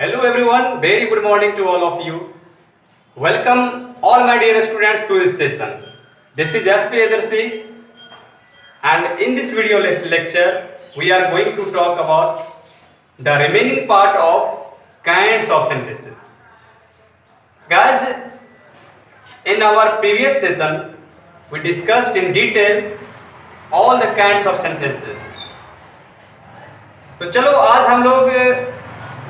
Hello everyone, very good morning to all of you. Welcome all my dear students to this session. This is SP Adarshi and in this video lecture we are going to talk about the remaining part of kinds of sentences. Guys, in our previous session we discussed in detail all the kinds of sentences. तो चलो आज हम लोग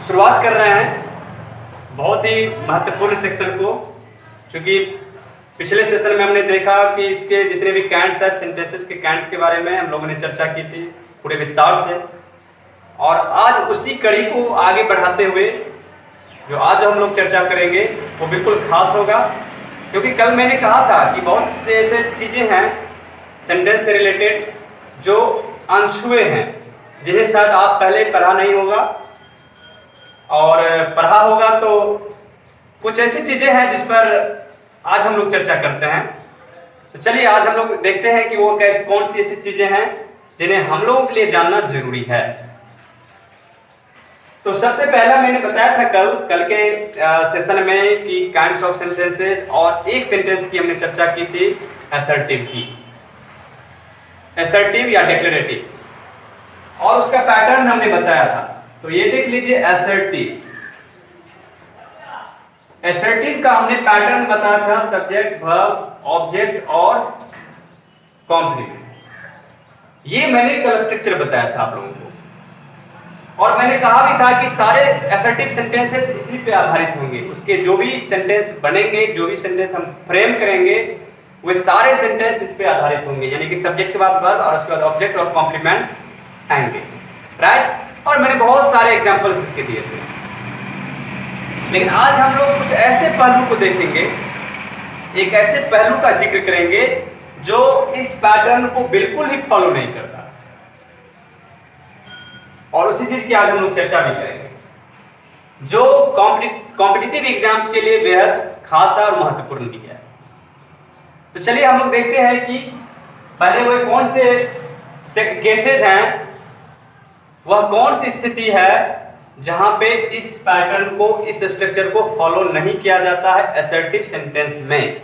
शुरुआत कर रहे हैं बहुत ही महत्वपूर्ण सेक्शन को, क्योंकि पिछले सेशन में हमने देखा कि इसके जितने भी काइंड्स है सेंटेंसेस के काइंड्स के बारे में हम लोगों ने चर्चा की थी पूरे विस्तार से, और आज उसी कड़ी को आगे बढ़ाते हुए जो आज हम लोग चर्चा करेंगे वो बिल्कुल खास होगा, क्योंकि कल मैंने कहा था कि बहुत से ऐसे चीज़ें हैं सेंटेंस से रिलेटेड जो अनछुए हैं, जिन्हें शायद आप पहले पढ़ा नहीं होगा और पढ़ा होगा तो कुछ ऐसी चीज़ें हैं जिस पर आज हम लोग चर्चा करते हैं। तो चलिए आज हम लोग देखते हैं कि वो कौन सी ऐसी चीज़ें हैं जिन्हें हम लोगों के लिए जानना जरूरी है। तो सबसे पहला मैंने बताया था कल के सेशन में कि काइंड्स ऑफ सेंटेंसेस, और एक सेंटेंस की हमने चर्चा की थी असर्टिव की, असर्टिव या डिक्लेरेटिव, और उसका पैटर्न हमने बताया था। तो ये देख लीजिए असर्टिव, असर्टिव का हमने पैटर्न बताया था सब्जेक्ट, वर्ब, ऑब्जेक्ट और कॉम्प्लीमेंट। ये मैंने कल स्ट्रक्चर बताया था आप लोगों को, और मैंने कहा भी था कि सारे असर्टिव सेंटेंसेस इसी पे आधारित होंगे। उसके जो भी सेंटेंस बनेंगे, जो भी सेंटेंस हम फ्रेम करेंगे, वे सारे सेंटेंस इस पे आधारित होंगे, यानी कि सब्जेक्ट के बाद वर्ब और उसके बाद ऑब्जेक्ट और कॉम्प्लीमेंट आएंगे, राइट। और मैंने बहुत सारे एग्जांपल्स इसके दिए थे, लेकिन आज हम लोग कुछ ऐसे पहलू को देखेंगे, एक ऐसे पहलू का जिक्र करेंगे जो इस पैटर्न को बिल्कुल ही फॉलो नहीं करता, और उसी चीज की आज हम लोग चर्चा भी करेंगे, जो कॉम्पिटिटिव एग्जाम्स के लिए बेहद खास और महत्वपूर्ण भी है। तो चलिए हम लोग देखते हैं कि पहले वो कौन से केसेज हैं, वह कौन सी स्थिति है जहां पे इस पैटर्न को, इस स्ट्रक्चर को फॉलो नहीं किया जाता है असर्टिव सेंटेंस में।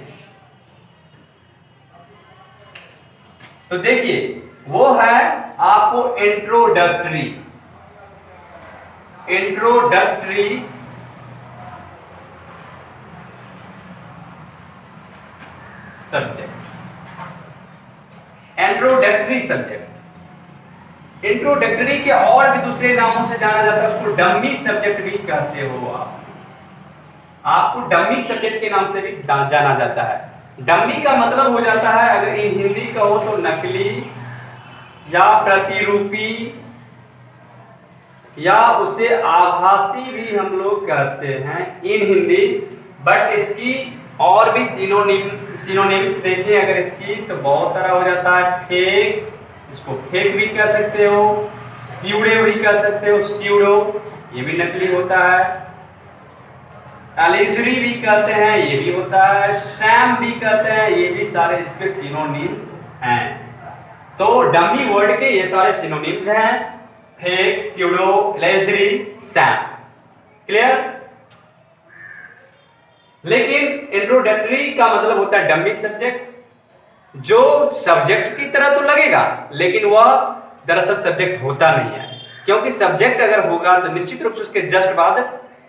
तो देखिए वो है आपको introductory subject, introductory subject. Introductory के और भी दूसरे नामों से जाना जाता है, उसको डमी सब्जेक्ट भी कहते हो आप, आपको डमी सब्जेक्ट के नाम से भी जाना जाता है। डमी का मतलब हो जाता है, अगर इन हिंदी का हो तो नकली या प्रतिरूपी, या उसे आभासी भी हम लोग कहते हैं इन हिंदी, बट इसकी और भी सिनोनिम्स देखें अगर इसकी तो बहुत सारा हो जाता है। फेक, इसको फेक भी कह सकते हो, स्यूडो भी कह सकते हो, स्यूडो ये भी नकली होता है, एलिजरी भी कहते हैं ये भी होता है, शैम भी कहते हैं, ये भी सारे इसके सिनोनिम्स हैं। तो डमी वर्ड के ये सारे सिनोनिम्स हैं, फेक, स्यूडो, एलिजरी, शैम। क्लियर? लेकिन इंट्रोडक्टरी का मतलब होता है डमी सब्जेक्ट, जो सब्जेक्ट की तरह तो लगेगा लेकिन वह दरअसल सब्जेक्ट होता नहीं है, क्योंकि सब्जेक्ट अगर होगा तो निश्चित रूप से उसके जस्ट बाद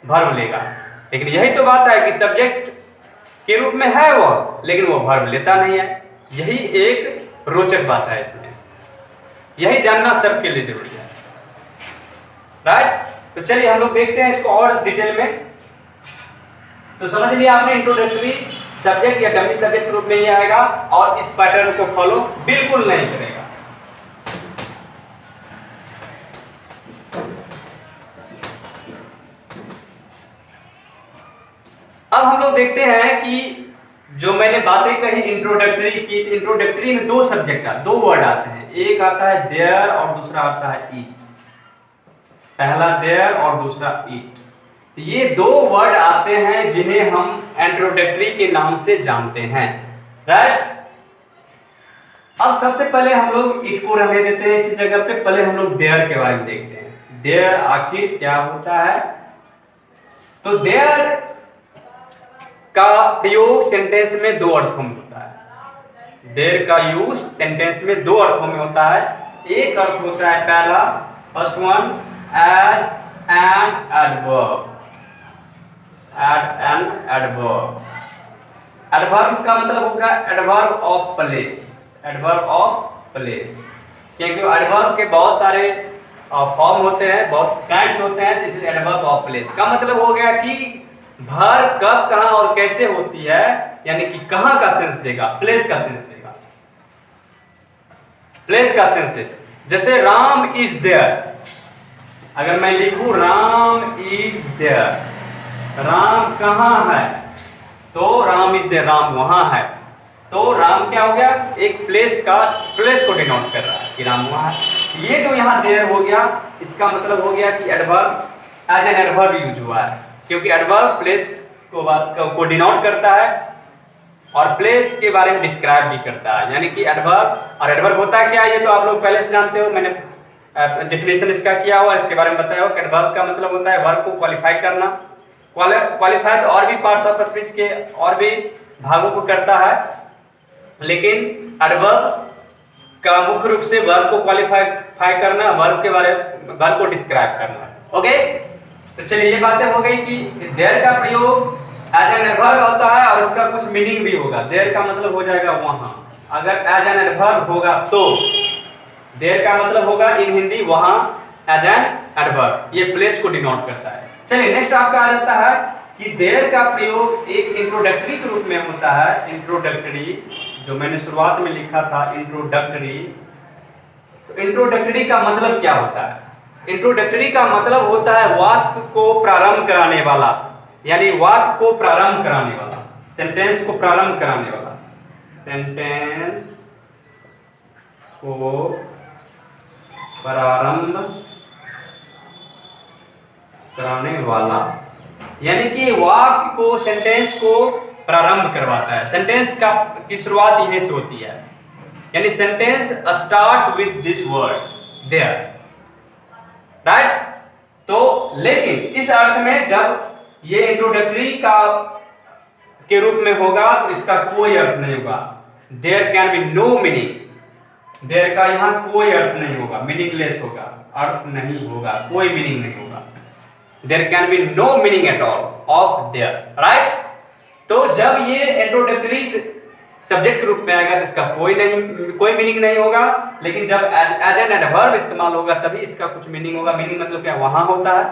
वर्ब लेगा। लेकिन यही तो बात है कि सब्जेक्ट के रूप में है वह, लेकिन वह वर्ब लेता नहीं है। यही एक रोचक बात है इसमें, यही जानना सबके लिए जरूरी है, राइट। तो चलिए हम लोग देखते हैं इसको और डिटेल में। तो समझ लिया आपने, इंट्रोडक्टरी सब्जेक्ट या डमी सब्जेक्ट के रूप में ही आएगा और इस पैटर्न को फॉलो बिल्कुल नहीं करेगा। अब हम लोग देखते हैं कि जो मैंने बातें कही इंट्रोडक्टरी की, इंट्रोडक्टरी में दो सब्जेक्ट दो वर्ड आते हैं, एक आता है देयर और दूसरा आता है ईट। पहला देयर और दूसरा ईट, ये दो वर्ड आते हैं जिन्हें हम इंट्रोडक्टरी के नाम से जानते हैं, राइट। अब सबसे पहले हम लोग इट को रहने देते हैं इसी जगह पे, पहले हम लोग देयर के बारे में देखते हैं। देयर आखिर क्या होता है, तो देयर का प्रयोग सेंटेंस में दो अर्थों में होता है। देयर का यूज सेंटेंस में दो अर्थों में होता है। एक अर्थ होता है पहला, first one, as an adverb. As an adverb. Adverb का मतलब होगा adverb of place. Adverb of place, क्योंकि एडवर्ब के बहुत सारे फॉर्म होते हैं, बहुत काइंड्स होते हैं, इसलिए एडवर्ब ऑफ प्लेस का मतलब हो गया कि भर कब, कहां और कैसे होती है, यानी कि कहां का सेंस देगा, प्लेस का सेंस देगा। प्लेस का सेंस देगा। जैसे राम इज देयर, अगर मैं लिखूं राम इज देयर, राम कहां है, तो राम इज देयर, राम वहां है। तो राम क्या हो गया, एक प्लेस का, प्लेस को डिनोट कर रहा है कि राम वहां है। ये जो यहाँ देयर हो गया, इसका मतलब हो गया कि adverb as an adverb use हुआ है, क्योंकि एडवर्ब प्लेस को डिनोट करता है और प्लेस के बारे में डिस्क्राइब भी करता है। यानी कि एडवर्ब, और एडवर्ब होता है क्या, ये तो आप लोग पहले से जानते हो, मैंने डेफिनेशन इसका किया हुआ, इसके बारे में बताया हो। एडवर्ब का मतलब होता है वर्ब को क्वालिफाई करना। क्वालिफाई तो और भी पार्ट्स ऑफ स्पीच के और भी भागों को करता है, लेकिन एडवर्ब का मुख्य रूप से वर्ब को क्वालिफाई करना, वर्ब के बारे में, वर्ब को डिस्क्राइब करना। ओके, तो चलिए ये बातें हो गई कि देयर का प्रयोग एज एन एडवर्ब होता है और इसका कुछ मीनिंग भी होगा। देयर का मतलब हो जाएगा वहां, अगर एज एन एडवर्ब होगा तो देयर का मतलब होगा इन हिंदी वहां, एज एन एडवर्ब, ये प्लेस को डिनोट करता है। चलिए नेक्स्ट आपका आ जाता है कि देयर का प्रयोग एक इंट्रोडक्टरी के रूप में होता है। इंट्रोडक्टरी, जो मैंने शुरुआत में लिखा था इंट्रोडक्टरी, तो इंट्रोडक्टरी का मतलब क्या होता है? इंट्रोडक्टरी का मतलब होता है वाक्य को प्रारंभ कराने वाला, यानी वाक्य को प्रारंभ कराने वाला, सेंटेंस को प्रारंभ कराने वाला, सेंटेंस को प्रारंभ कराने वाला, यानी कि वाक्य को, सेंटेंस को प्रारंभ करवाता है। सेंटेंस का की शुरुआत यहीं से होती है, यानी sentence starts with this word there, right. तो लेकिन इस अर्थ में जब ये इंट्रोडक्टरी का के रूप में होगा तो इसका कोई अर्थ नहीं होगा। There can be no meaning. There का यहां कोई अर्थ नहीं होगा, मीनिंगलेस होगा, अर्थ नहीं होगा, कोई मीनिंग नहीं होगा। There can be no meaning at all of there, right. तो जब ये इंट्रोडक्टरी सब्जेक्ट के रूप में आएगा तो इसका कोई मीनिंग नहीं होगा, लेकिन जब एज एन एडवर्ब इस्तेमाल होगा तभी इसका कुछ मीनिंग होगा। मीनिंग मतलब क्या, वहां होता है,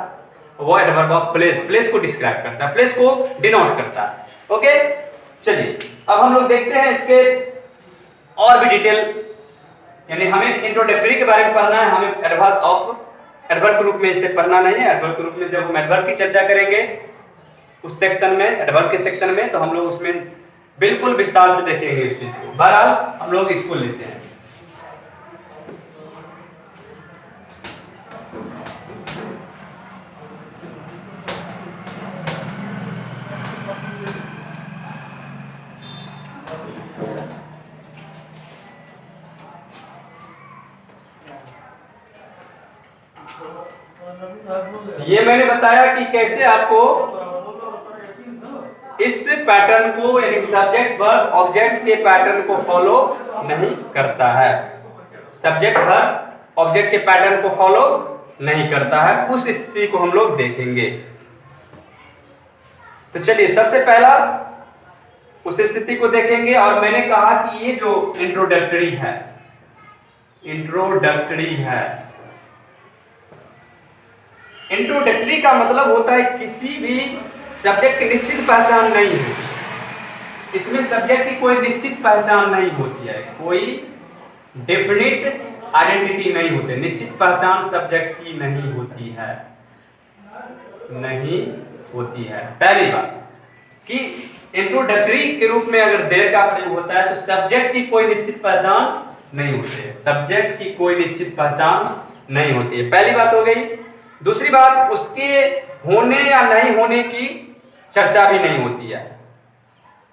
वो एडवर्ब ऑफ प्लेस, प्लेस को डिस्क्राइब करता है, प्लेस को डिनोट करता है। ओके, चलिए अब हम लोग देखते हैं इसके और भी डिटेल, यानी हमें इंट्रोडक्टरी के बारे में पढ़ना है, हमें एडवर्ब के रूप में इसे पढ़ना नहीं है। एडवर्ब के रूप में जब हम एडवर्ब की चर्चा करेंगे उस सेक्शन में, एडवर्ब के सेक्शन में, तो हम लोग उसमें बिल्कुल विस्तार से देखेंगे इस चीज को। बहरहाल हम लोग इसको लेते हैं। ये मैंने बताया कि कैसे आपको इस पैटर्न को, यानी सब्जेक्ट वर्ब ऑब्जेक्ट के पैटर्न को फॉलो नहीं करता है। सब्जेक्ट वर्ब ऑब्जेक्ट के पैटर्न को फॉलो नहीं करता है, उस स्थिति को हम लोग देखेंगे। तो चलिए सबसे पहला उस स्थिति को देखेंगे, और मैंने कहा कि ये जो इंट्रोडक्टरी है, इंट्रोडक्टरी है, इंट्रोडक्टरी का मतलब होता है किसी भी सब्जेक्ट की निश्चित पहचान नहीं है। इसमें सब्जेक्ट की कोई निश्चित पहचान नहीं होती है, कोई डेफिनिट आइडेंटिटी नहीं होती, निश्चित पहचान सब्जेक्ट की नहीं होती है, नहीं होती है। पहली बात कि इंट्रोडक्टरी के रूप में अगर देयर का प्रयोग होता है तो सब्जेक्ट की कोई निश्चित पहचान नहीं होती है, सब्जेक्ट की कोई निश्चित पहचान नहीं होती है, पहली बात हो गई। दूसरी बात, उसके होने या नहीं होने की चर्चा भी नहीं होती है,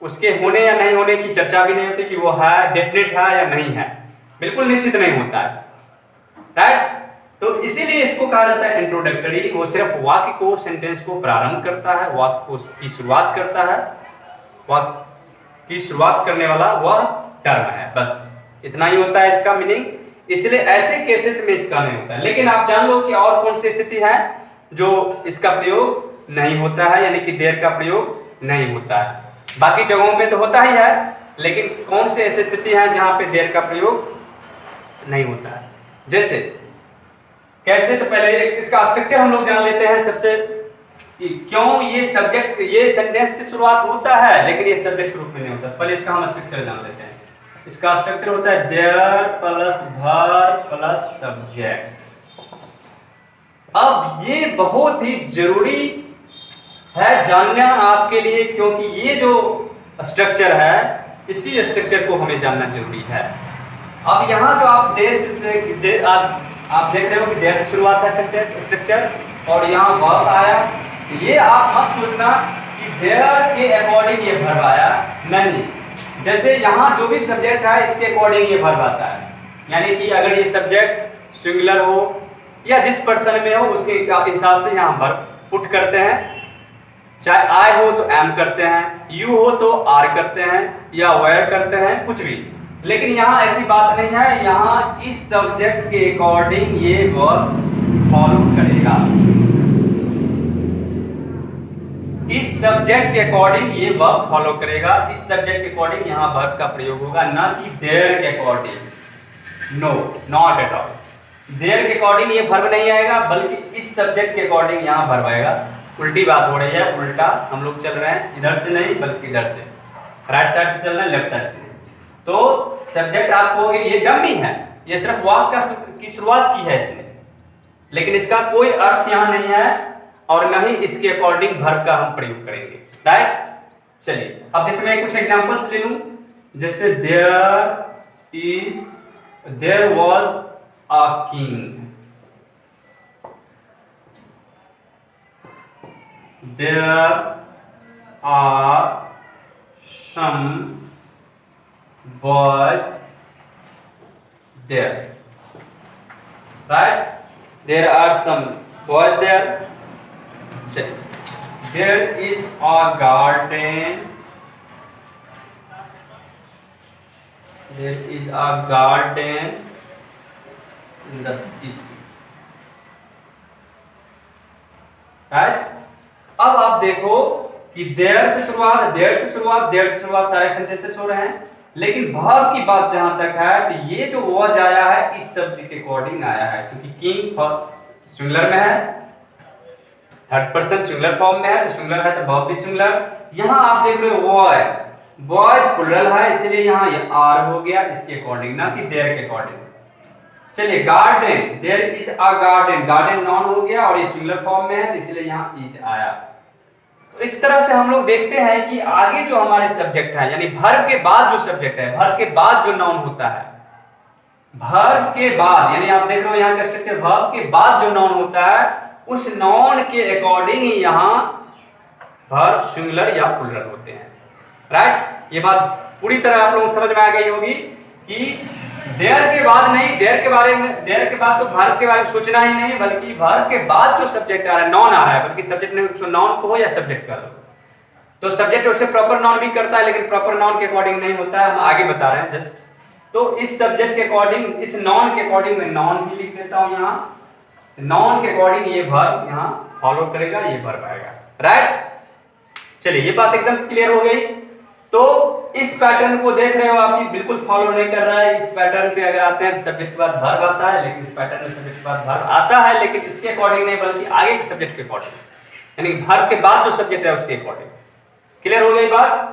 उसके होने या नहीं होने की चर्चा भी नहीं होती कि वो है, डेफिनेट है या नहीं है, बिल्कुल निश्चित नहीं होता है, राइट। तो इसीलिए इसको कहा जाता है इंट्रोडक्टरी। वो सिर्फ वाक्य को, सेंटेंस को प्रारंभ करता है, वाक्य की शुरुआत करता है, वाक्य की शुरुआत करने वाला वह टर्म है, बस इतना ही होता है इसका मीनिंग। इसलिए ऐसे केसेस में इसका नहीं होता है। लेकिन आप जान लो कि और कौन सी स्थिति है जो इसका प्रयोग नहीं होता है, यानी कि देयर का प्रयोग नहीं होता है। बाकी जगहों पे तो होता ही है, लेकिन कौन सी ऐसी स्थिति है जहां पे देयर का प्रयोग नहीं होता है। जैसे कैसे, तो पहले इसका स्ट्रक्चर हम लोग जान लेते हैं सबसे, कि क्यों ये सब्जेक्ट, ये सेंटेंस से शुरुआत होता है लेकिन ये सब्जेक्ट के रूप में नहीं होता। पहले इसका हम स्ट्रक्चर जान लेते हैं। इसका स्ट्रक्चर होता है there plus verb plus subject. अब ये बहुत ही जरूरी है जानना आपके लिए, क्योंकि ये जो स्ट्रक्चर है, इसी स्ट्रक्चर को हमें जानना जरूरी है। अब यहाँ जो आप आप देख रहे हो कि देयर से शुरुआत है सेंटेंस स्ट्रक्चर, और यहाँ वर्ब आया। ये आप मत सोचना कि देयर के अकॉर्डिंग ये वर्ब आया, नहीं। जैसे यहाँ जो भी सब्जेक्ट है इसके अकॉर्डिंग ये वर्ब आता है, यानी कि अगर ये सब्जेक्ट सिंगुलर हो या जिस पर्सन में हो उसके हिसाब से यहाँ वर्ब पुट करते हैं। चाहे आई हो तो एम करते हैं, यू हो तो आर करते हैं, या वेयर करते हैं, कुछ भी। लेकिन यहाँ ऐसी बात नहीं है, यहाँ इस सब्जेक्ट के अकॉर्डिंग ये वर्ब फॉलो करेगा। इस सब्जेक्ट के अकॉर्डिंग ये वर्ब फॉलो करेगा। इस सब्जेक्ट के अकॉर्डिंग यहाँ वर्ब का प्रयोग होगा, ना कि देयर के according. No, not at all. There के अकॉर्डिंग ये वर्ब नहीं आएगा, बल्कि इस सब्जेक्ट के अकॉर्डिंग यहाँ वर्ब आएगा। उल्टी बात हो रही है, उल्टा हम लोग चल रहे हैं, इधर से नहीं बल्कि इधर से, राइट साइड से चल रहे हैं, लेफ्ट साइड से। तो सब्जेक्ट आप कहोगे ये डमी है, ये सिर्फ वाक्य की शुरुआत की है इसने, लेकिन इसका कोई अर्थ यहाँ नहीं है, और न ही इसके अकॉर्डिंग वर्ब का हम प्रयोग करेंगे, राइट। चलिए अब जैसे मैं कुछ एग्जांपल्स ले लूं, जैसे there was a king, there are some boys there, right. There are some boys there. There is a garden. There is a garden in the city. Right? अब आप देखो कि देयर से शुरुआत सारे सेंटेंसेस हो रहे हैं, लेकिन वर्ब की बात जहां तक है तो ये जो वॉज आया है इस शब्द के अकॉर्डिंग आया है, क्योंकि किंग सिंगुलर में है, थर्ड पर्सन सिंगुलर फॉर्म में है, तो सिंगुलर है तो वर्ब भी सिंगुलर। यहाँ आप देख रहे हो बॉयज प्लुरल है, इसलिए यहाँ ये आर हो गया इसके अकॉर्डिंग, ना कि देयर के अकॉर्डिंग। चलिए garden, there is a garden, garden noun हो गया और ये सिंगुलर फॉर्म में है, तो इसलिए यहाँ इज आया। तो इस तरह से हम लोग देखते हैं कि आगे जो हमारे सब्जेक्ट है, यानी वर्ब के बाद जो सब्जेक्ट है, वर्ब के बाद जो नाउन होता है, वर्ब के बाद, यानी आप देख रहे हो यहाँ का स्ट्रक्चर, वर्ब के बाद जो नाउन होता है उस नॉन के अकॉर्डिंग ही यहाँ वर्ब सिंगुलर या प्लुरल होते हैं, राइट। ये बात पूरी तरह आप लोगों को समझ में आ गई होगी कि देयर के बाद नहीं, देयर के बाद तो वर्ब के बारे में सोचना ही नहीं, बल्कि वर्ब के बाद जो सब्जेक्ट आ रहा है, नॉन आ रहा है, बल्कि सब्जेक्ट नहीं, उसको नॉन कहो या सब्जेक्ट कहो, तो सब्जेक्ट उसे प्रॉपर नॉन भी करता है, लेकिन प्रॉपर नॉन के अकॉर्डिंग नहीं होता है, हम आगे बता रहे हैं जस्ट। तो इस सब्जेक्ट के अकॉर्डिंग, इस नॉन के अकॉर्डिंग मैं नॉन भी लिख देता हूं यहाँ, नॉन के अकॉर्डिंग ये वर्ब यहाँ फॉलो करेगा, ये वर्ब आएगा, राइट। चलिए ये बात एकदम क्लियर हो गई। तो इस पैटर्न को देख रहे हो, आपकी बिल्कुल फॉलो नहीं कर रहा है। इस पैटर्न पे अगर आते हैं सब्जेक्ट के बाद वर्ब आता है, लेकिन इस पैटर्न में सब्जेक्ट के बाद वर्ब आता है, लेकिन इसके अकॉर्डिंग नहीं, बल्कि आगे के सब्जेक्ट के अकॉर्डिंग, यानी वर्ब के बाद जो सब्जेक्ट है उसके अकॉर्डिंग। क्लियर हो गई बात।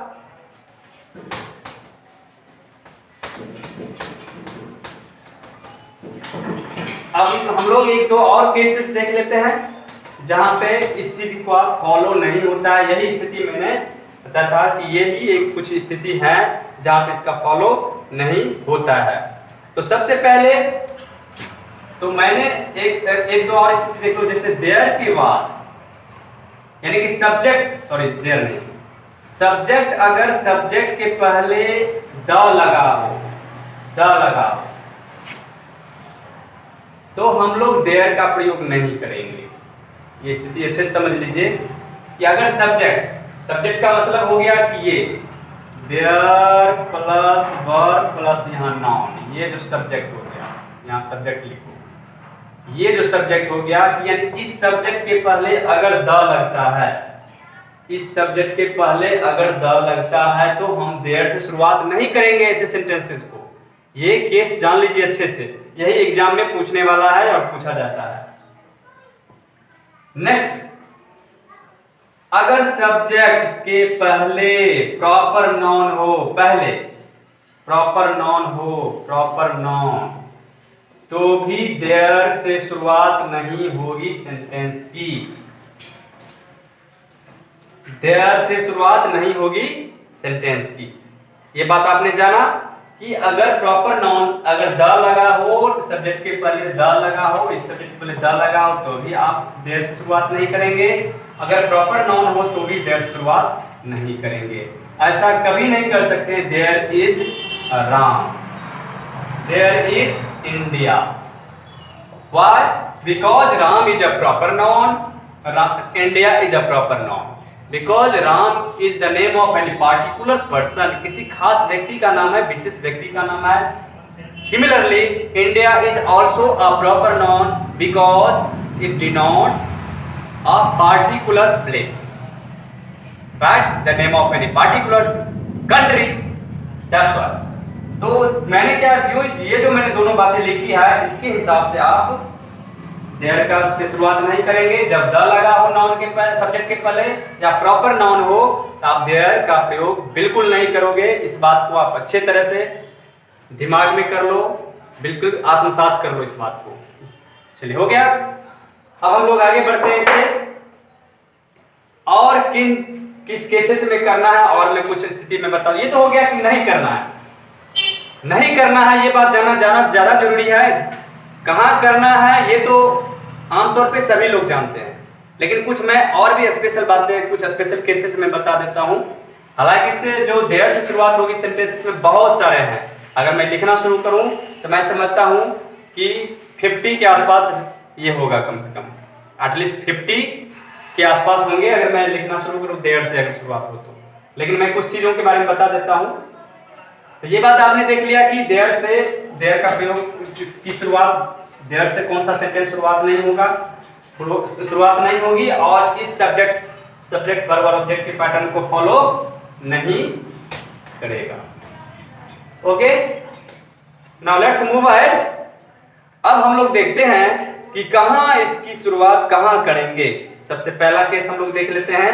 अब हम लोग एक दो और केसेस देख लेते हैं जहां पे इस चीज को फॉलो नहीं होता है। यही स्थिति मैंने बताया था कि ये ही एक कुछ स्थिति है जहां पे इसका फॉलो नहीं होता है। तो सबसे पहले तो मैंने एक दो और स्थिति देख लो, जैसे देयर के बाद, यानी कि सब्जेक्ट, सॉरी देयर नहीं, सब्जेक्ट अगर सब्जेक्ट के पहले द लगा हो, तो हम लोग देयर का प्रयोग नहीं करेंगे। ये स्थिति अच्छे से समझ लीजिए कि अगर सब्जेक्ट का मतलब हो गया कि ये देयर प्लस वर्ब प्लस यहाँ नाउन, ये जो सब्जेक्ट हो गया, यहाँ सब्जेक्ट लिखो, ये जो सब्जेक्ट हो गया कि यानी इस सब्जेक्ट के पहले अगर द लगता है, इस सब्जेक्ट के पहले अगर द लगता है तो हम देयर से शुरुआत नहीं करेंगे ऐसे सेंटेंसेस को। ये केस जान लीजिए अच्छे से, यही एग्जाम में पूछने वाला है और पूछा जाता है। नेक्स्ट, अगर सब्जेक्ट के पहले प्रॉपर नाउन हो, पहले प्रॉपर नाउन हो, प्रॉपर नाउन, तो भी देयर से शुरुआत नहीं होगी सेंटेंस की। देयर से शुरुआत नहीं होगी सेंटेंस की। ये बात आपने जाना कि अगर प्रॉपर नाउन अगर द लगा हो, सब्जेक्ट के पहले द लगा हो, इस सब्जेक्ट के पहले द लगा हो, तो भी आप देयर से शुरुआत नहीं करेंगे। अगर प्रॉपर नाउन हो तो भी देयर से शुरुआत नहीं करेंगे। ऐसा कभी नहीं कर सकते। There is Ram, there is India. Why? Because Ram is a proper noun. India is a proper noun. Because Ram is the name of any particular person. किसी खास व्यक्ति का नाम है, विशेष व्यक्ति का नाम है। Similarly, India is also a proper noun because it denotes a particular place. Right? The name of any particular country. That's why. तो मैंने क्या ये जो मैंने दोनों बातें लिखी है, इसके हिसाब से आप देयर का से शुरुआत नहीं करेंगे। जब द लगा हो नाउन के पहले, सब्जेक्ट के पहले, या प्रॉपर नाउन हो, तो आप देयर का प्रयोग बिल्कुल नहीं करोगे। इस बात को आप अच्छे तरह से दिमाग में कर लो, बिल्कुल आत्मसात कर लो इस बात को। चलिए, हो गया। अब हम लोग आगे बढ़ते हैं इससे, और किस केसेस में करना है और मैं कुछ स्थिति में बताऊं। ये तो हो गया कि नहीं करना है, नहीं करना है, ये बात जाना ज्यादा जरूरी है। कहाँ करना है ये तो आमतौर पे सभी लोग जानते हैं, लेकिन कुछ मैं और भी स्पेशल बातें, कुछ स्पेशल केसेस में बता देता हूँ। हालांकि इससे जो देयर से शुरुआत होगी सेंटेंसेस में बहुत सारे हैं। अगर मैं लिखना शुरू करूँ तो मैं समझता हूँ कि 50 के आसपास ये होगा, कम से कम एटलीस्ट 50 के आसपास होंगे अगर मैं लिखना शुरू करूँ देयर से अगर शुरुआत हो तो। लेकिन मैं कुछ चीजों के बारे में बता देता हूँ। तो ये बात आपने देख लिया कि देयर का प्रयोग की शुरुआत, देयर से कौन सा सेंटेंस शुरुआत नहीं होगी, और इस सब्जेक्ट वर्ब और ऑब्जेक्ट के पैटर्न को फॉलो नहीं करेगा। Okay, now let's move ahead. अब हम लोग देखते हैं कि कहां इसकी शुरुआत कहां करेंगे। सबसे पहला केस हम लोग देख लेते हैं।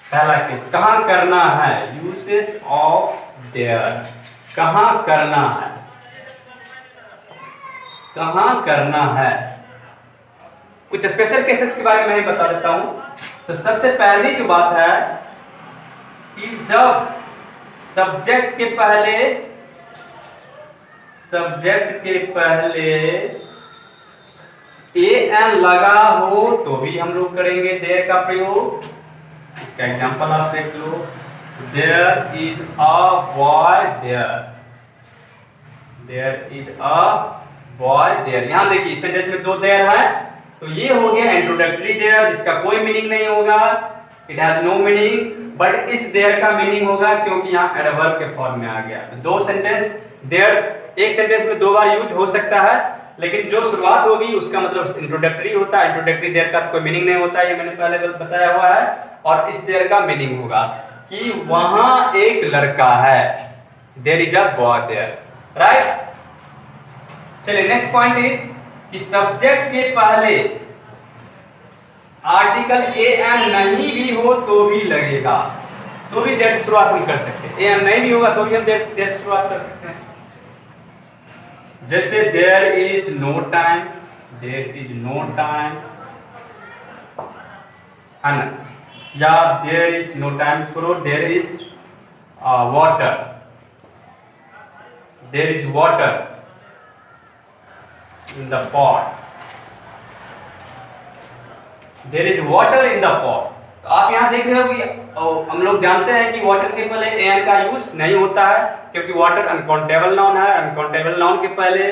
पहला केस कहां करना है, यूसेज ऑफ देयर, कहां करना है, कहां करना है। कुछ स्पेशल केसेस के बारे में मैं बता देता हूं। तो सबसे पहली जो बात है कि जब सब्जेक्ट के पहले एन लगा हो तो भी हम लोग करेंगे देयर का प्रयोग। इसका एग्जांपल आप देख लो, there is a boy there, there is a boy there. यहां देखिए सेंटेंस में दो देयर है, तो ये हो गया इंट्रोडक्टरी देयर जिसका कोई मीनिंग नहीं होगा, it has no meaning. But इस देयर का मीनिंग होगा क्योंकि यहाँ एडवर्ब के फॉर्म में आ गया। तो दो सेंटेंस देयर एक सेंटेंस में दो बार यूज हो सकता है, लेकिन जो शुरुआत होगी उसका मतलब इंट्रोडक्टरी होता है। इंट्रोडक्टरी देयर का तो कोई मीनिंग नहीं होता, ये मैंने पहले बताया हुआ है। और इस देयर का मीनिंग होगा कि वहां एक लड़का है, there is a boy there, right. चलिए, नेक्स्ट पॉइंट इज कि सब्जेक्ट के पहले आर्टिकल एन नहीं भी हो तो भी लगेगा, तो भी देयर से शुरुआत हम कर सकते हैं। एन नहीं भी होगा तो भी हम देयर से शुरुआत कर सकते हैं। जैसे there is no time, there is no time, है ना, या देयर इज नो टाइम छोड़ो, there is water, there is water in the pot, there is water in the pot। तो आप यहां देख रहे हो कि हम लोग जानते हैं कि वाटर के पहले एन का यूज नहीं होता है क्योंकि वाटर अनकाउंटेबल नाउन है। अनकाउंटेबल नाउन के पहले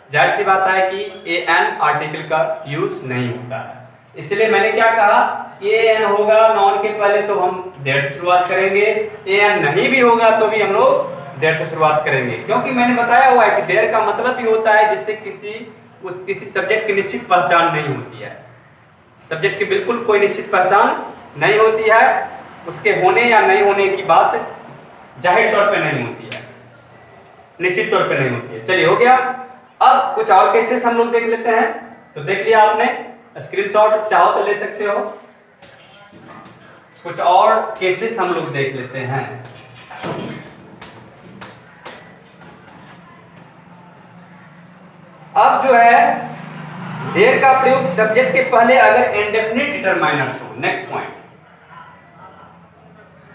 जाहिर सी बात है कि ए एन आर्टिकल का यूज नहीं होता है। इसलिए मैंने क्या कहा, ए एन होगा नॉन के पहले तो हम देयर से शुरुआत करेंगे, ए एन नहीं भी होगा तो भी हम लोग देयर से शुरुआत करेंगे, क्योंकि मैंने बताया हुआ है कि देयर का मतलब भी होता है जिससे किसी सब्जेक्ट की निश्चित पहचान नहीं होती है। सब्जेक्ट की बिल्कुल कोई निश्चित पहचान नहीं होती है, उसके होने या नहीं होने की बात जाहिर तौर पे नहीं होती है, निश्चित तौर पे नहीं होती है। चलिए हो गया। अब कुछ और केसेस हम लोग देख लेते हैं। तो देख लिया आपने, स्क्रीनशॉट चाहो तो ले सकते हो। कुछ और केसेस हम लोग देख लेते हैं। अब जो है देयर का प्रयोग सब्जेक्ट के पहले अगर इंडेफिनिट डिटरमाइनर्स हो। नेक्स्ट पॉइंट,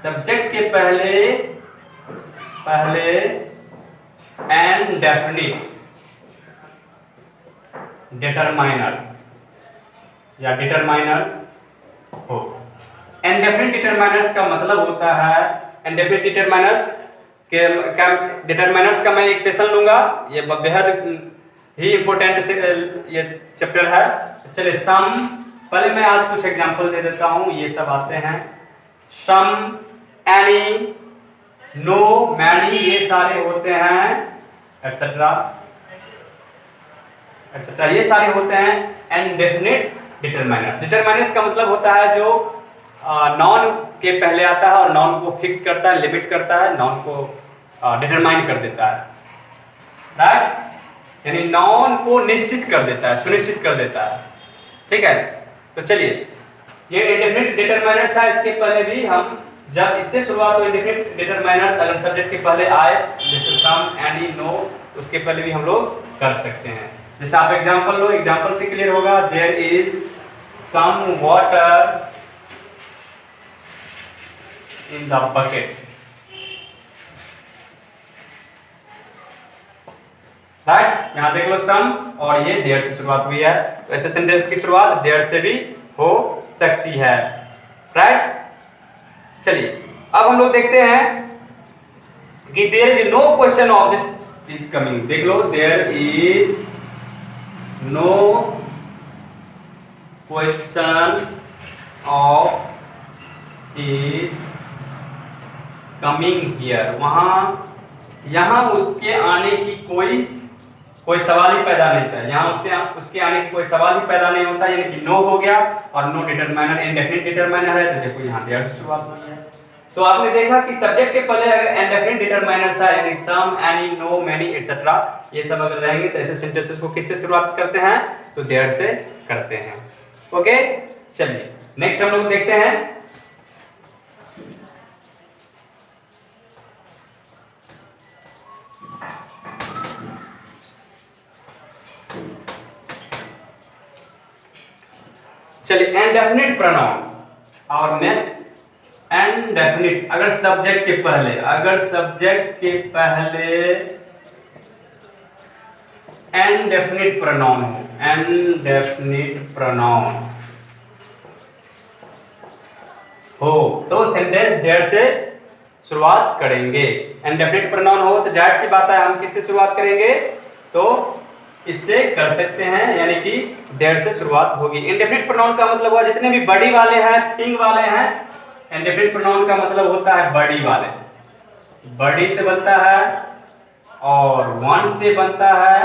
सब्जेक्ट के पहले इंडेफिनिट डिटरमाइनर्स या डिटरमाइनर्स हो। इंडेफिनिट डिटरमाइनर्स का मतलब होता है, इंडेफिनिट डिटरमाइनर्स का मैं एक सेशन लूंगा, ये बेहद ही इंपॉर्टेंट ये चैप्टर है। चलिए सम, पहले मैं आज कुछ एग्जांपल दे देता हूं, ये सब आते हैं। सम, एनी, नो, मैनी, ये सारे होते हैं एटसेट्रा एटसेट्रा, ये सारे होते हैं इंडेफिनिट डिटरमाइनर्स। डिटरमाइनर्स का मतलब होता है जो नॉन के पहले आता है और नॉन को फिक्स करता है, लिमिट करता है, नॉन को डिटरमाइन कर देता है, राइट, यानी नॉन को निश्चित कर देता है, सुनिश्चित कर देता है। ठीक है, तो चलिए ये इंडेफिनिट डिटरमाइनर्स है। इसके पहले भी हम जब इससे शुरुआत हो, इंडेफिनिट डिटरमाइनर्स अगर सब्जेक्ट के पहले आए, जैसे सम, एनी, नो, उसके पहले भी हम लोग कर सकते हैं। जैसे आप एग्जांपल लो, एग्जांपल से क्लियर होगा। There is some water in the bucket, right, यहां देख लो सम और ये देयर से शुरुआत हुई है, तो ऐसे सेंटेंस की शुरुआत देयर से भी हो सकती है, राइट। चलिए अब हम लोग देखते हैं कि there is no question of this is coming. देख लो, there is no question of is coming here, यहां उसके आने की कोई सवाल ही पैदा नहीं था। यहाँ उसके आने की कोई सवाल ही पैदा नहीं होता, यानी कि नो हो गया और नो डिटरमाइनर इंडेफिनिट डिटरमाइनर है, तो देखो यहाँ देयर से शुरुआत हुई है। तो आपने देखा कि सब्जेक्ट के पहले अगर इंडेफिनिट डिटरमाइनर्स है, यानी सम, एनी, नो, मैनी एटसेट्रा, ये सब अगर रहेंगे तो ऐसे सेंटेंसेस को किससे शुरुआत करते हैं, तो देयर से करते हैं। ओके, चलिए नेक्स्ट हम लोग देखते हैं। चलिए इंडेफिनिट प्रोनाउन और नेक्स्ट इंडेफिनिट, अगर सब्जेक्ट के पहले इंडेफिनिट प्रोनाउन हो, इंडेफिनिट प्रोनाउन हो तो सेंटेंस देयर से शुरुआत करेंगे। इंडेफिनिट प्रोनाउन हो तो जाहिर सी बात है हम किससे शुरुआत करेंगे, तो इससे कर सकते हैं, यानी कि देयर से शुरुआत होगी। इंडेफिनिट प्रोनाउन का मतलब हुआ जितने भी बड़ी वाले हैं, थिंग वाले हैं, इंडेफिनिट प्रोनाउन का मतलब होता है बड़ी वाले, बड़ी से बनता है और वन से बनता है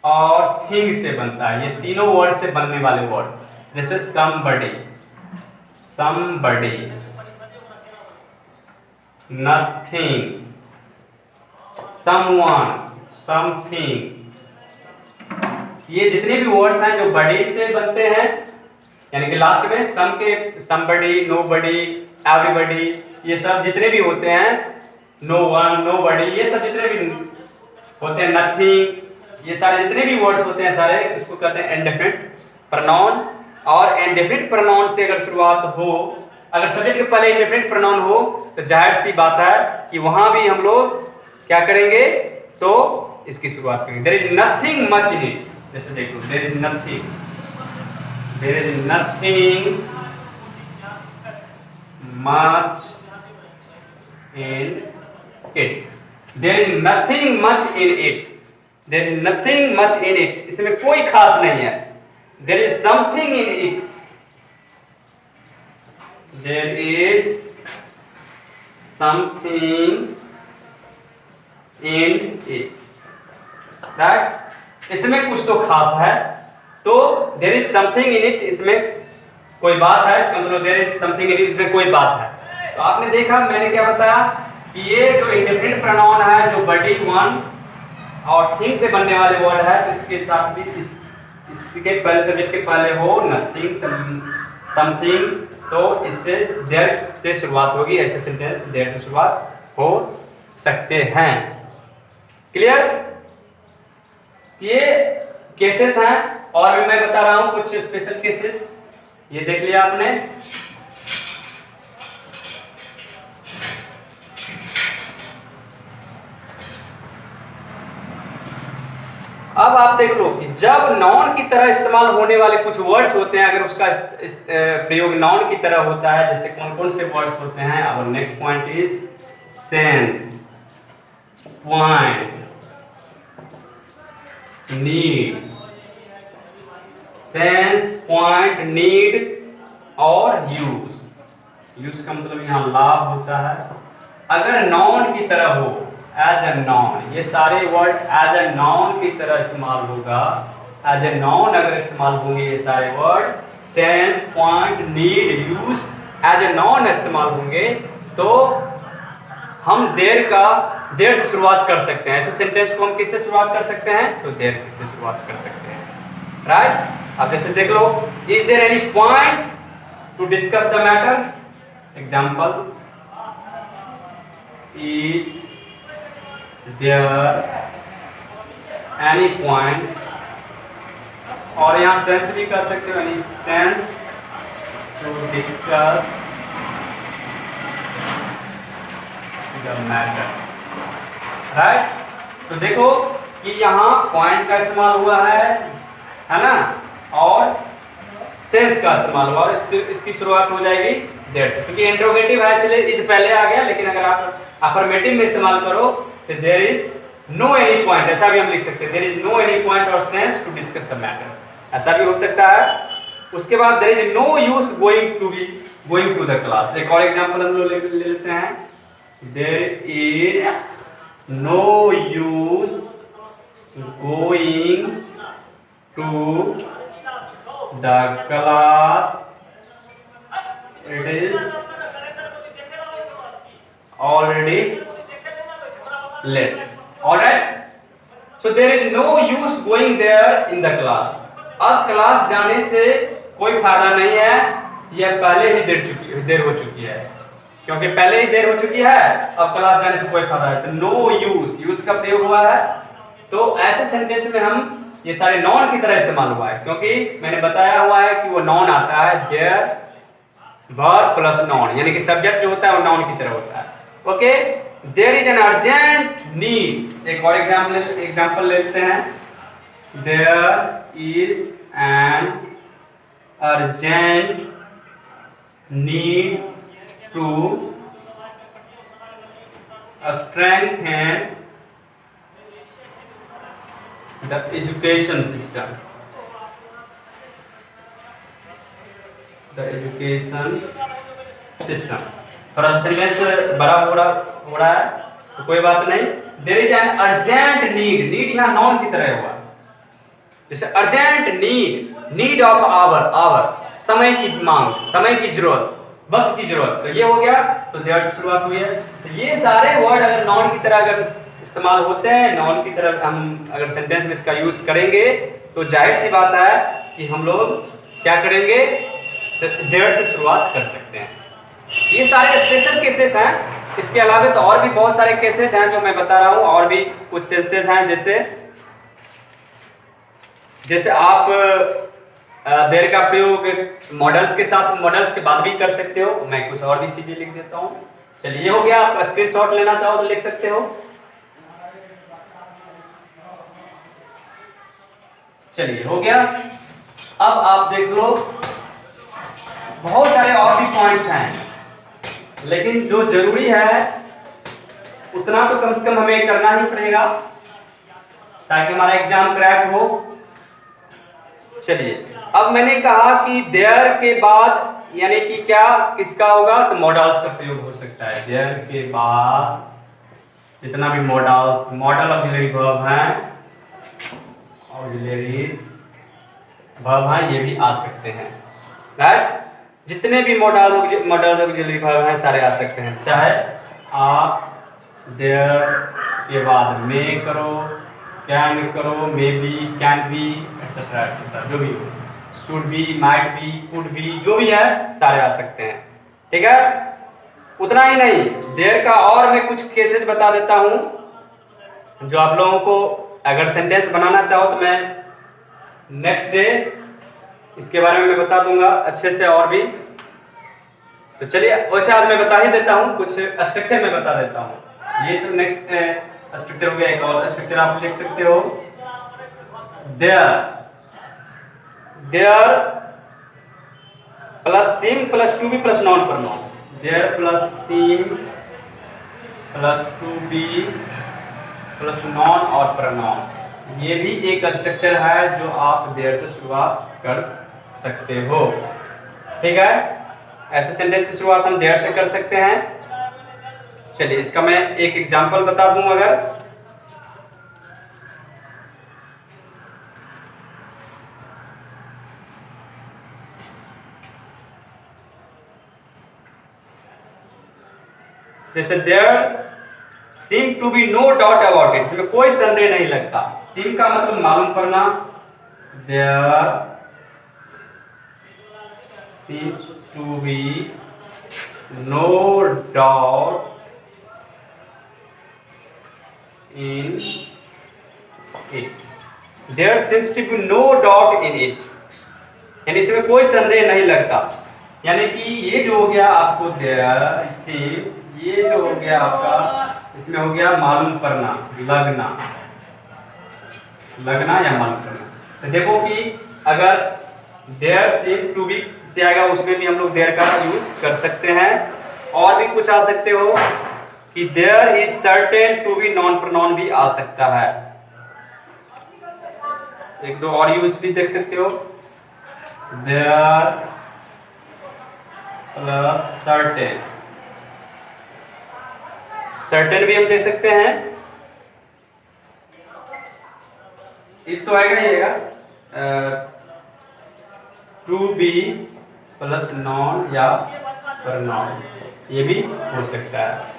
और थिंग से बनता है। ये तीनों वर्ड से बनने वाले वर्ड, जैसे समबडी, नथिंग, समवन, समथिंग, ये जितने भी वर्ड्स हैं जो बड़ी से बनते हैं, यानी कि लास्ट में सम के समबडी, नोबडी, एवरीबडी, ये सब जितने भी होते हैं, नो वन, नोबडी, ये सब जितने भी होते हैं, नथिंग, ये सारे जितने भी वर्ड्स होते हैं सारे, इसको कहते हैं इंडेफिनिट प्रोनाउन। और इंडेफिनिट प्रोनाउन से अगर शुरुआत हो, अगर सब्जेक्ट के पहले इंडेफिनिट प्रोनाउन हो तो जाहिर सी बात है कि वहां भी हम लोग क्या करेंगे, तो इसकी शुरुआत करेंगे। There is nothing much in it, जैसे देखो there is nothing much in it, there is nothing much in it, there is nothing much in it, इसमें कोई खास नहीं है। There is something in it, there is something in it, right. इसमें कुछ तो खास है, तो there is something in it, इसमें कोई बात है, इसका मतलब there is something in it, इसमें कोई बात है। तो आपने देखा मैंने क्या बताया कि ये जो इंडेफिनिट प्रोनाउन है, जो बडी वन और थिंग से बनने वाले वर्ड है, तो इसके साथ भी इसके पहले सब्जेक्ट के पहले हो नथिंग समथिंग, तो इससे देयर से शुरुआत होगी। ऐसे सेंटेंस देयर से शुरुआत हो सकते हैं। क्लियर? ये केसेस हैं और भी मैं बता रहा हूं कुछ स्पेशल केसेस, ये देख लिया आपने। अब आप देख लो कि जब नाउन की तरह इस्तेमाल होने वाले कुछ वर्ड्स होते हैं, अगर उसका प्रयोग नाउन की तरह होता है, जैसे कौन कौन से वर्ड्स होते हैं। अब next point is sense, point, need, sense, point, need और यूज। यूज का मतलब यहाँ लाभ होता है। अगर नाउन की तरह हो, एज ए नाउन, ये सारे वर्ड एज ए नाउन की तरह इस्तेमाल होगा। एज ए नाउन अगर इस्तेमाल होंगे ये सारे word, sense, point, need, use, as a noun इस्तेमाल होंगे, तो हम देयर से शुरुआत कर सकते हैं। ऐसे सेंटेंस को हम किससे शुरुआत कर सकते हैं? तो देयर से शुरुआत कर सकते हैं, राइट। अब जैसे देख लो, is there any point to discuss the matter? Example, is there any point, और यहां सेंस भी कर सकते हो, any sense to discuss the matter, right. तो देखो कि यहाँ पॉइंट का इस्तेमाल हुआ है ना, और सेंस का इस्तेमाल हुआ, और इसकी शुरुआत हो जाएगी देयर से, क्योंकि इंट्रोगेटिव है इसलिए इज पहले आ गया। लेकिन अगर आप अफर्मेटिव में इस्तेमाल करो तो there is no any point, ऐसा भी हम लिख सकते हैं, there is no any point और sense to discuss the matter, ऐसा भी हो सकता है। उसके बाद there is no use going to the class. एक और एग्जांपल हम लोग ले लेते हैं, there is no use going to the class, it is already late. Alright, so there is no use going there in the class. अब class जाने से कोई फायदा नहीं है, यह पहले ही देर हो चुकी है, क्योंकि पहले ही देर हो चुकी है, अब क्लास जाने से कोई फायदा है। तो नो यूज का प्रयोग हुआ है। तो ऐसे सेंटेंस में हम ये सारे नॉन की तरह इस्तेमाल हुआ है, क्योंकि मैंने बताया हुआ है कि वो नॉन आता है देयर वर्ब प्लस नाउन, यानी कि सब्जेक्ट जो होता है वो नाउन की तरह होता है। Okay, there is an urgent need. एक और एग्जांपल लेते हैं, there is an urgent need to strengthen the education system, the education system. थोड़ा सेंटेंस बड़ा हो रहा है तो कोई बात नहीं। There is an urgent need यहाँ नॉन की तरह हुआ, जैसे अर्जेंट नीड ऑफ आवर, समय की मांग, समय की जरूरत, वक्त की जरूरत, तो ये हो गया। तो देयर से शुरुआत हुई है। तो ये सारे वर्ड अगर नॉन की तरह अगर इस्तेमाल होते हैं, नॉन की तरह हम अगर सेंटेंस में इसका यूज करेंगे, तो जाहिर सी बात है कि हम लोग क्या करेंगे, देयर से शुरुआत कर सकते हैं। ये सारे स्पेशल केसेस हैं। इसके अलावा तो और भी बहुत सारे केसेस हैं जो मैं बता रहा हूं, और भी कुछ सेंसेस हैं, जैसे आप देयर का प्रयोग मॉडल्स के साथ, मॉडल्स के बाद भी कर सकते हो। मैं कुछ और भी चीजें लिख देता हूं। चलिए, हो गया। आप स्क्रीनशॉट लेना चाहो तो लिख सकते हो। चलिए, हो गया। अब आप देख लो, बहुत सारे और भी पॉइंट्स हैं, लेकिन जो जरूरी है उतना तो कम से कम हमें करना ही पड़ेगा। ताकि हमारा एग्जाम क्रैक हो। चलिए, अब मैंने कहा कि देयर के बाद यानी कि क्या किसका होगा, तो मॉडल्स का प्रयोग हो सकता है। देयर के बाद जितना भी मॉडल्स, मॉडल ऑक्सिलरी वर्ब हैं, ऑक्सिलरीज वर्ब हैं, ये भी आ सकते हैं। राइट, जितने भी मॉडल ऑक्सिलरी वर्ब हैं सारे आ सकते हैं। चाहे आप देयर के बाद मे करो, कैन करो, may be, can be, etcetera etcetera, जो भी हो, should be, might be, could be, जो भी है सारे आ सकते हैं। ठीक है, उतना ही नहीं, देयर का और मैं कुछ केसेस बता देता हूं जो आप लोगों को अगर सेंटेंस बनाना चाहो तो मैं नेक्स्ट डे इसके बारे में मैं बता दूंगा अच्छे से और भी। तो चलिए, वैसे आज मैं बता ही देता हूं, कुछ स्ट्रक्चर में बता देता हूं। ये तो नेक्स्ट स्ट्रक्चर हो गया। एक और स्ट्रक्चर आप लिख सकते हो, there plus seem plus to be plus noun pronoun. There plus seem plus to be plus noun और प्रोनाउन, ये भी एक स्ट्रक्चर है जो आप देयर से शुरुआत कर सकते हो। ठीक है, ऐसे सेंटेंस की शुरुआत हम देयर से कर सकते हैं। चलिए, इसका मैं एक एग्जांपल बता दूं। अगर जैसे there seem to be no doubt about it, इसमें कोई संदेह नहीं लगता। सीम का मतलब मालूम करना, there seems to be no doubt in it, there seems to be no doubt in it, यानी इसमें कोई संदेह नहीं लगता। यानी कि ये जो हो गया आपको देयर सीम्स, ये जो हो गया आपका, इसमें हो गया मालूम करना, लगना या मालूम करना। तो देखो कि अगर देयर सीम टू बी से आएगा, उसमें भी हम लोग देयर का यूज कर सकते हैं। और भी कुछ आ सकते हो कि there is certain to be noun pronoun भी आ सकता है। एक दो और यूज भी देख सकते हो, देयर प्लस सर्टेन, सर्टेन भी हम दे सकते हैं। इस तो आएगा ही आएगा, टू बी प्लस नॉन या प्रोनाउन, ये भी हो सकता है।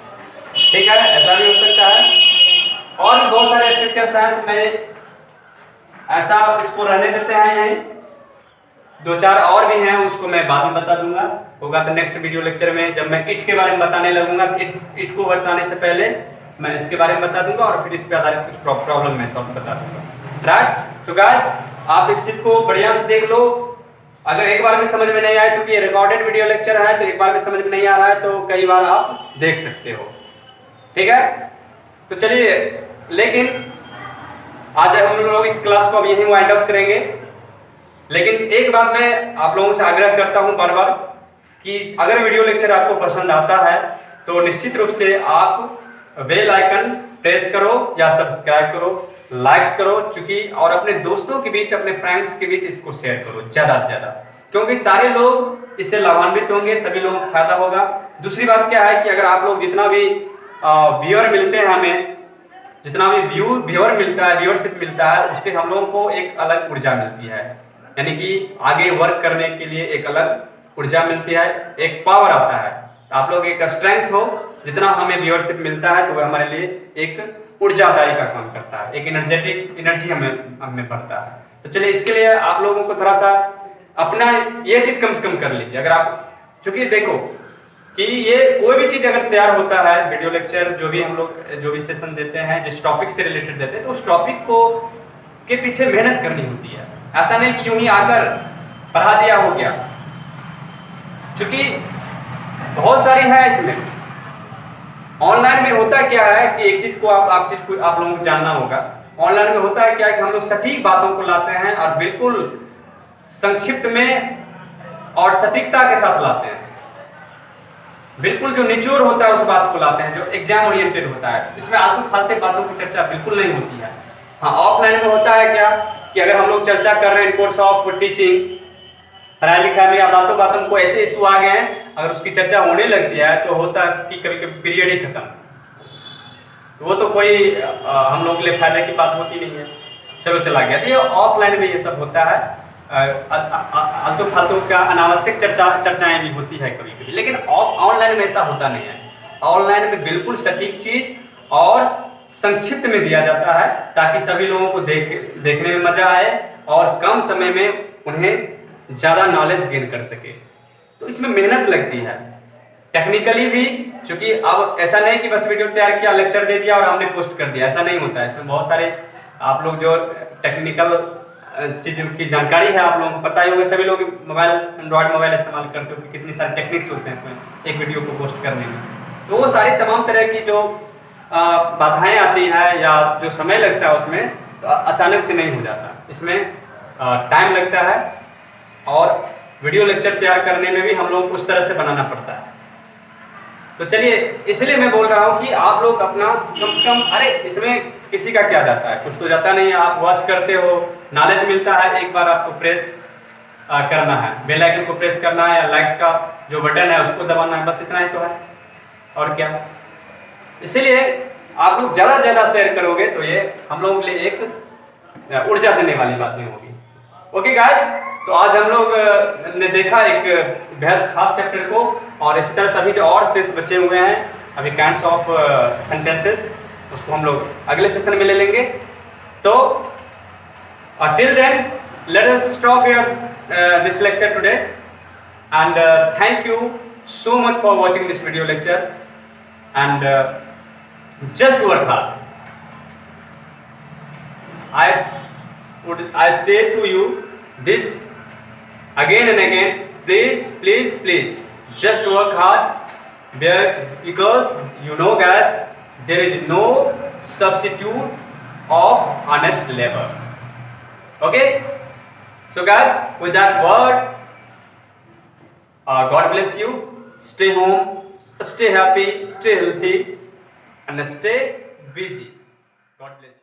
ठीक है, ऐसा भी हो सकता है। और भी बहुत सारे स्ट्रक्चर्स हैं, मैं ऐसा इसको रहने देते हैं यहीं। दो चार और भी हैं, उसको मैं बाद में बता दूंगा, होगा तो नेक्स्ट वीडियो लेक्चर में जब मैं इट के बारे में बताने लगूंगा। इट को बताने से पहले मैं इसके बारे में बता दूंगा और फिर इस पे आधारित कुछ प्रॉब्लम मैं सॉल्व बता दूंगा। राइट, तो गाइस आप इस चीज को बढ़िया से देख लो। अगर एक बार भी समझ में नहीं आया, क्योंकि ये रिकॉर्डेड वीडियो लेक्चर है, तो एक बार भी समझ में नहीं आ रहा है तो कई बार आप देख सकते हो। ठीक है, तो चलिए, लेकिन आज हम लोग इस क्लास को अब यहीं वाइंड अप करेंगे। लेकिन एक बात मैं आप लोगों से आग्रह करता हूं बार बार कि अगर वीडियो लेक्चर आपको पसंद आता है तो निश्चित रूप से आप बेल आइकन प्रेस करो या सब्सक्राइब करो, लाइक्स करो, चूंकि और अपने दोस्तों के बीच, अपने फ्रेंड्स के बीच इसको शेयर करो ज्यादा से ज्यादा, क्योंकि सारे लोग इससे लाभान्वित होंगे, सभी लोगों को फायदा होगा। दूसरी बात क्या है कि अगर आप लोग जितना भी व्यूअर मिलते हैं, हमें जितना भी व्यूअर मिलता है, व्यूअरशिप मिलता है, उससे हम लोगों को एक अलग ऊर्जा मिलती है, यानी कि आगे वर्क करने के लिए एक अलग ऊर्जा मिलती है, एक पावर आता है। आप लोग एक स्ट्रेंथ हो, जितना हमें व्यूअरशिप मिलता है तो वह हमारे लिए एक ऊर्जादायी का काम करता है, एक एनर्जी हमें पड़ता है। तो चलिए, इसके लिए आप लोगों को थोड़ा सा अपना ये चीज कम से कम कर लीजिए। अगर आप, चूंकि देखो कि ये कोई भी चीज अगर तैयार होता है, वीडियो लेक्चर जो भी हम लोग जो भी सेशन देते हैं, जिस टॉपिक से रिलेटेड देते हैं, तो उस टॉपिक को के पीछे मेहनत करनी होती है। ऐसा नहीं कि यूं ही आकर पढ़ा दिया हो गया, क्योंकि बहुत सारी है इसमें। ऑनलाइन में होता क्या है कि एक चीज को आप लोगों को जानना होगा। ऑनलाइन में होता है क्या कि हम लोग सटीक बातों को लाते हैं और बिल्कुल संक्षिप्त में और सटीकता के साथ लाते हैं, बिल्कुल जो निचोड़ होता है उस बात को लाते हैं, जो एग्जाम ओरिएंटेड होता है। इसमें आलतू फालतू बातों की चर्चा बिल्कुल नहीं होती है। हाँ, ऑफलाइन में होता है क्या कि अगर हम लोग चर्चा कर रहे हैं इन कोर्स ऑफ टीचिंग, पढ़ाई लिखाई में या बातों बातों में कोई ऐसे इशू आ गए हैं, अगर उसकी चर्चा होने लगती है तो होता है कि कभी कभी पीरियड ही खत्म, तो वो तो कोई हम लोग के लिए फायदे की बात होती नहीं है, चलो चला गया। तो ये ऑफलाइन में ये सब होता है, आलतू फालतू का अनावश्यक चर्चाएं भी होती है कभी कभी, लेकिन ऑनलाइन में ऐसा होता नहीं है। ऑनलाइन में बिल्कुल सटीक चीज और संक्षिप्त में दिया जाता है ताकि सभी लोगों को देखने में मजा आए और कम समय में उन्हें ज्यादा नॉलेज गेन कर सके। तो इसमें मेहनत लगती है टेक्निकली भी, क्योंकि अब ऐसा नहीं कि बस वीडियो तैयार किया, लेक्चर दे दिया और हमने पोस्ट कर दिया, ऐसा नहीं होता है। इसमें बहुत सारे आप लोग जो टेक्निकल चीज की जानकारी है, आप लोगों को पता ही होगा, सभी लोग मोबाइल एंड्रॉयड मोबाइल इस्तेमाल करते हो, कितनी सारी टेक्निक्स होते हैं एक वीडियो को पोस्ट करने में। तो वो सारी तमाम तरह की जो बाधाएं आती हैं या जो समय लगता है उसमें, तो अचानक से नहीं हो जाता, इसमें टाइम लगता है और वीडियो लेक्चर तैयार करने में भी हम लोग उस तरह से बनाना पड़ता है। तो चलिए, इसलिए मैं बोल रहा हूँ कि आप लोग अपना कम से कम, अरे इसमें किसी का क्या जाता है, कुछ तो जाता नहीं है, आप वॉच करते हो, नॉलेज मिलता है, एक बार आपको प्रेस करना है, बेल आइकन को प्रेस करना है या लाइक्स का जो बटन है उसको दबाना है, बस इतना ही तो है, और क्या। इसीलिए आप लोग ज़्यादा से ज़्यादा शेयर करोगे तो ये हम लोगों के लिए एक ऊर्जा देने वाली बातें होगी। ओके गाइस, तो आज हम लोग ने देखा एक बेहद खास चैप्टर को, और इसी तरह सभी जो और शेष बचे हुए हैं अभी काइंड्स ऑफ सेंटेंसेस, उसको हम लोग अगले सेशन में ले लेंगे। तो till then let us stop here this lecture today, and thank you so much for watching this video lecture, and just work hard. I say to you this again and again, please just work hard, because you know guys, there is no substitute of honest labor. Okay, so guys, with that word, God bless you. Stay home, stay happy, stay healthy, and stay busy. God bless you.